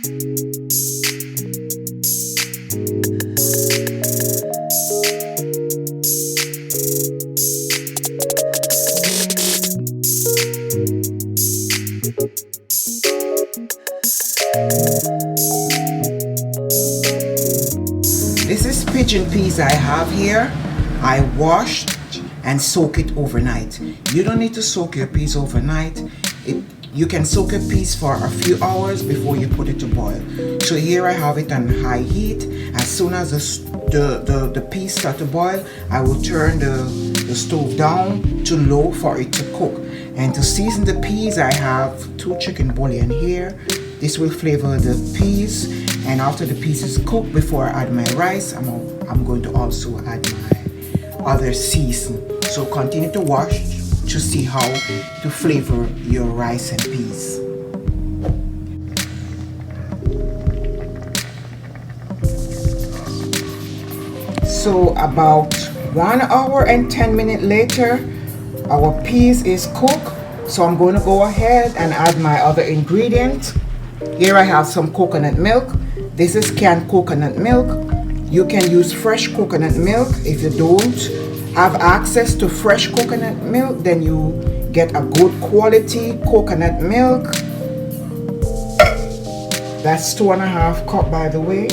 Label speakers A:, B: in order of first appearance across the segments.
A: This is pigeon peas I have here. I washed and soak it overnight. You don't need to soak your peas overnight. You can soak your peas for a few hours before you put it to boil. So here I have it on high heat. As soon as the peas start to boil, I will turn the stove down to low for it to cook. And to season the peas, I have 2 chicken bouillon here. This will flavor the peas. And after the peas is cooked, before I add my rice, I'm going to also add my other season. So continue to wash to see how to flavor your rice and peas. So about 1 hour and 10 minutes later, our peas is cooked. So I'm going to go ahead and add my other ingredient. Here I have some coconut milk. This is canned coconut milk. You can use fresh coconut milk. If you don't have access to fresh coconut milk, then you get a good quality coconut milk. That's 2.5 cups, by the way.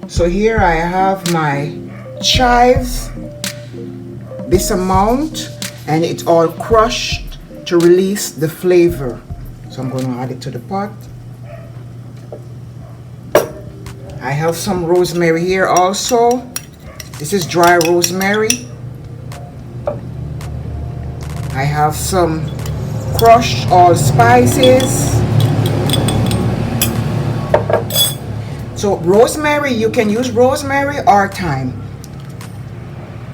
A: So here I have my chives, this amount, and it's all crushed to release the flavor. So I'm going to add it to the pot. I have some rosemary here also. This is dry rosemary. I have some crushed allspices. So rosemary, you can use rosemary or thyme.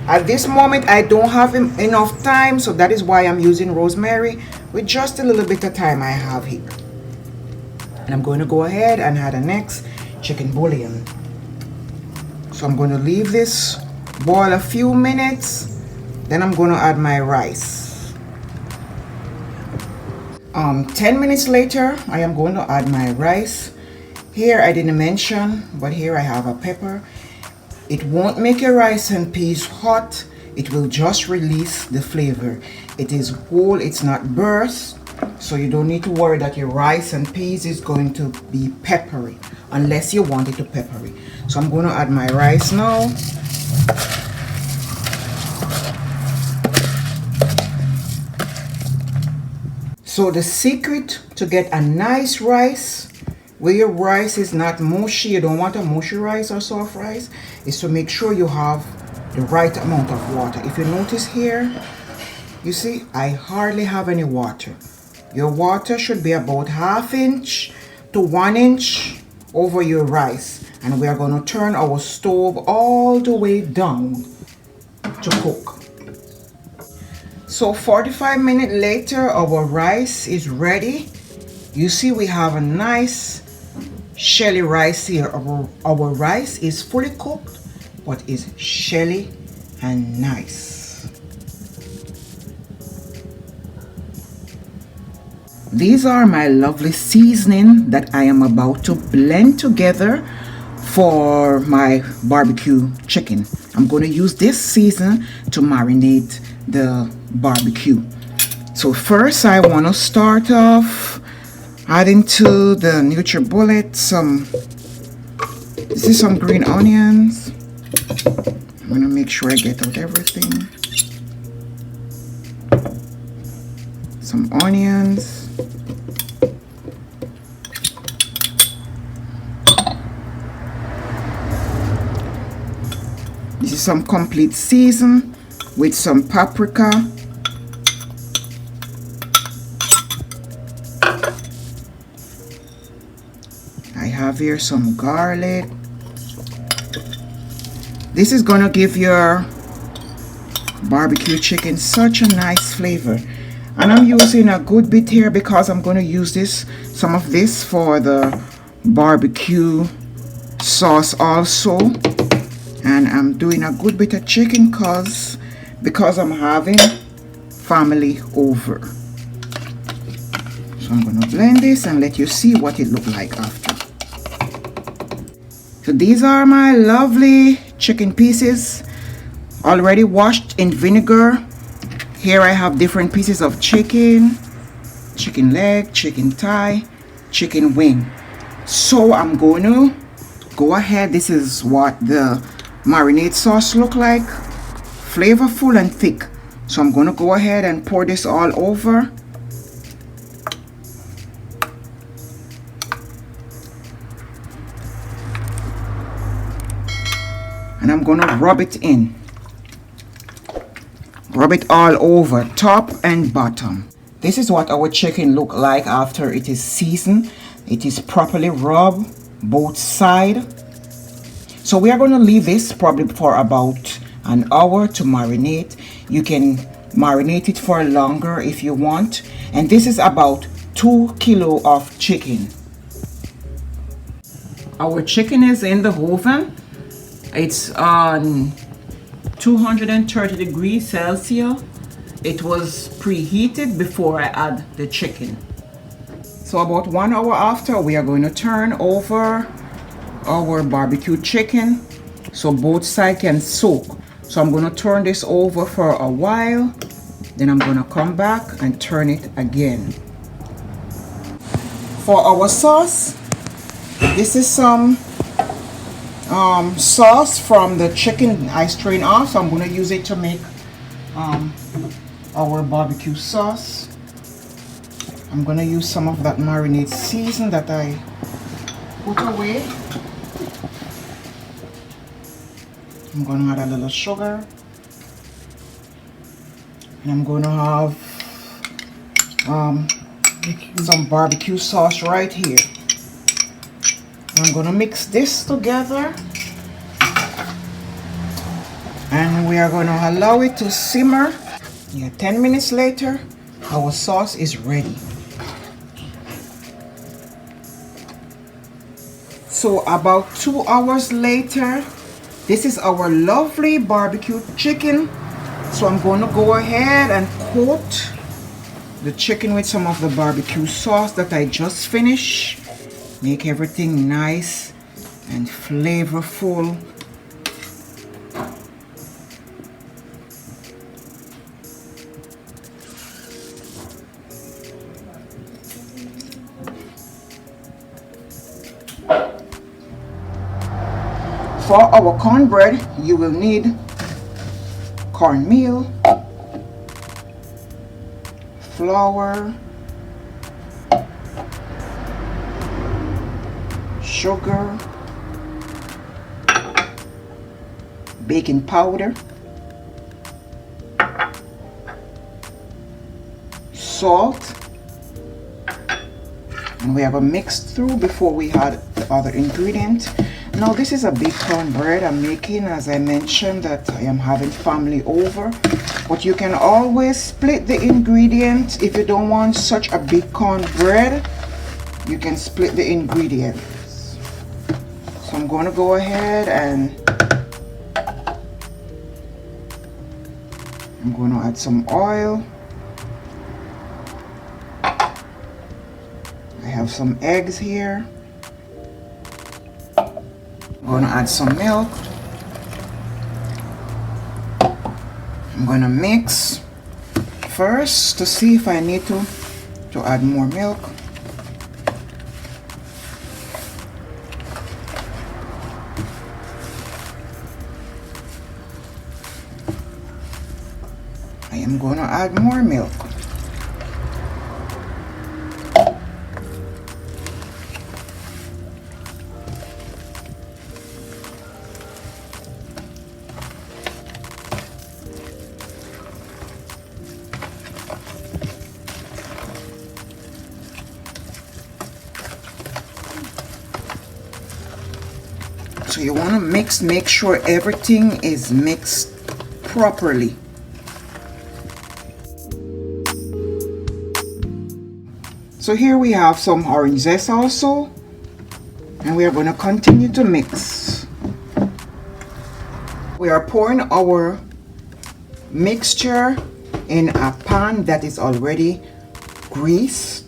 A: At this moment, I don't have enough thyme, so that is why I'm using rosemary with just a little bit of thyme I have here. And I'm going to go ahead and add the next chicken bouillon. So I'm going to leave this boil a few minutes, then I'm going to add my rice. 10 minutes later, I am going to add my rice. Here I didn't mention, but here I have a pepper. It won't make your rice and peas hot. It will just release the flavor. It is whole, it's not burst, so you don't need to worry that your rice and peas is going to be peppery, unless you want it to peppery. So I'm going to add my rice now. So the secret to get a nice rice, where your rice is not mushy, you don't want a mushy rice or soft rice, is to make sure you have the right amount of water. If you notice here, you see, I hardly have any water. Your water should be about 1/2 inch to 1 inch over your rice. And we are going to turn our stove all the way down to cook. So 45 minutes later, our rice is ready. You see, we have a nice shelly rice here. Our rice is fully cooked, but is shelly and nice. These are my lovely seasoning that I am about to blend together for my barbecue chicken. I'm going to use this season to marinate the barbecue. So first I want to start off adding to the NutriBullet this is some green onions. I'm going to make sure I get out everything. Some onions. This is some complete season with some paprika. I have here some garlic. This is going to give your barbecue chicken such a nice flavor. And I'm using a good bit here because I'm going to use some of this for the barbecue sauce also. And I'm doing a good bit of chicken because I'm having family over. So I'm going to blend this and let you see what it looks like after. So these are my lovely chicken pieces, already washed in vinegar. Here I have different pieces of chicken, chicken leg, chicken thigh, chicken wing. So I'm going to go ahead. This is what the marinade sauce look like, flavorful and thick. So I'm going to go ahead and pour this all over. And I'm going to rub it in. Rub it all over, top and bottom. This is what our chicken look like after it is seasoned. It is properly rubbed both sides. So we are going to leave this probably for about an hour to marinate. You can marinate it for longer if you want. And this is about 2 kilos of chicken. Our chicken is in the oven. It's on 230 degrees Celsius. It was preheated before I add the chicken. So about 1 hour after, we are going to turn over our barbecue chicken so both sides can soak. So I'm going to turn this over for a while, then I'm going to come back and turn it again. For our sauce, this is some sauce from the chicken I strained off, so I'm going to use it to make our barbecue sauce. I'm going to use some of that marinade season that I put away. I'm going to add a little sugar, and I'm going to have some barbecue sauce right here. I'm going to mix this together, and we are going to allow it to simmer. 10 minutes later, our sauce is ready. So about 2 hours later, this is our lovely barbecue chicken. So I'm going to go ahead and coat the chicken with some of the barbecue sauce that I just finished. Make everything nice and flavorful. For our cornbread, you will need cornmeal, flour, sugar, baking powder, salt, and we have a mixed through before we add the other ingredient. Now this is a big cornbread I'm making, as I mentioned that I am having family over, but you can always split the ingredient. If you don't want such a big cornbread, you can split the ingredients. So I'm going to go ahead and I'm going to add some oil. I have some eggs here. I'm going to add some milk. I'm going to mix first to see if I need to add more milk. I am going to add more milk. So you want to mix, make sure everything is mixed properly. So here we have some orange zest also, and we are going to continue to mix. We are pouring our mixture in a pan that is already greased.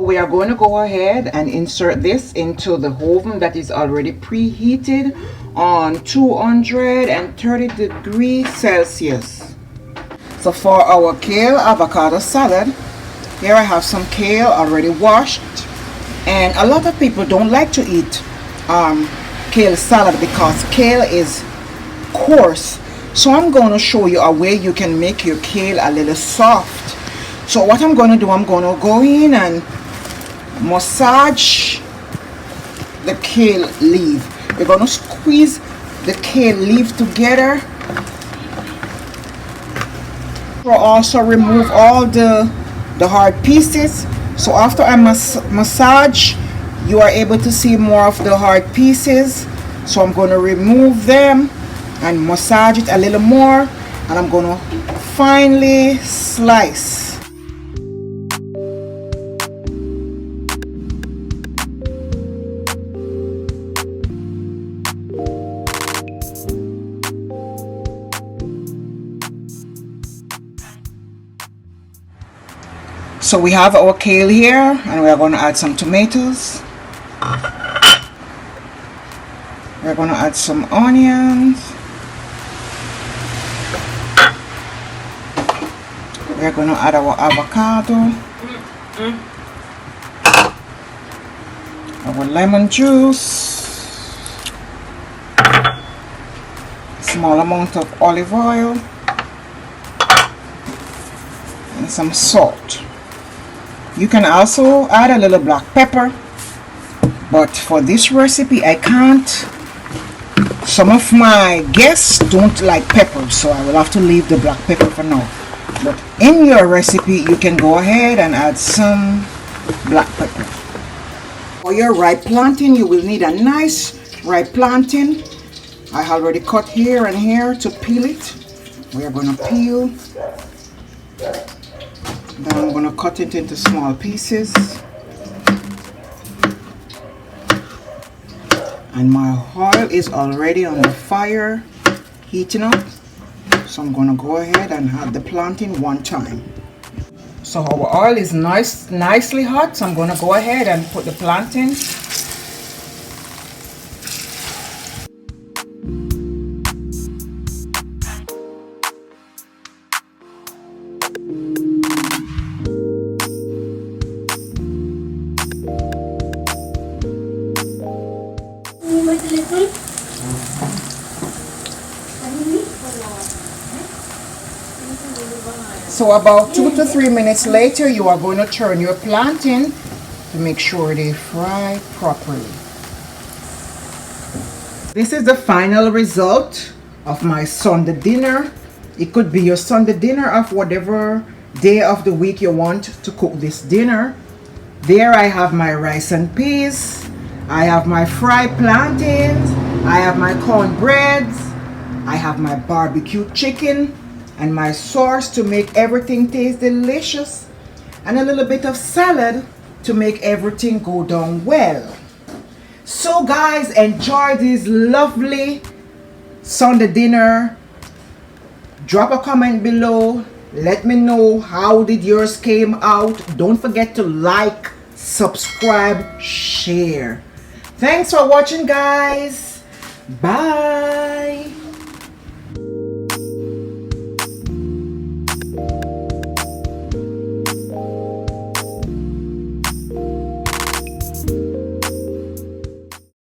A: We are going to go ahead and insert this into the oven that is already preheated on 230 degrees Celsius. So for our kale avocado salad, here I have some kale already washed, and a lot of people don't like to eat kale salad because kale is coarse. So I'm going to show you a way you can make your kale a little soft. So what I'm going to do, I'm going to go in and massage the kale leaf. You're going to squeeze the kale leaf together. We'll also remove all the hard pieces. So after I massage, you are able to see more of the hard pieces. So I'm going to remove them and massage it a little more, and I'm going to finely slice. So we have our kale here, and we are going to add some tomatoes. We're going to add some onions. We're going to add our avocado, our lemon juice, small amount of olive oil, and some salt. You can also add a little black pepper, but for this recipe I can't. Some of my guests don't like pepper, so I will have to leave the black pepper for now. But in your recipe you can go ahead and add some black pepper. For your ripe plantain, you will need a nice ripe plantain. I already cut here and here to peel it. We are going to peel. Then I'm going to cut it into small pieces. And my oil is already on the fire, heating up. So I'm going to go ahead and add the plantain one time. So our oil is nicely hot. So I'm going to go ahead and put the plantain. So about 2 to 3 minutes later, you are going to turn your plantain to make sure they fry properly. This is the final result of my Sunday dinner. It could be your Sunday dinner of whatever day of the week you want to cook this dinner. There I have my rice and peas. I have my fried plantains. I have my cornbreads. I have my barbecue chicken and my sauce to make everything taste delicious, and a little bit of salad to make everything go down well. So guys, enjoy this lovely Sunday dinner. Drop a comment below. Let me know how did yours came out. Don't forget to like, subscribe, share. Thanks for watching, guys. Bye.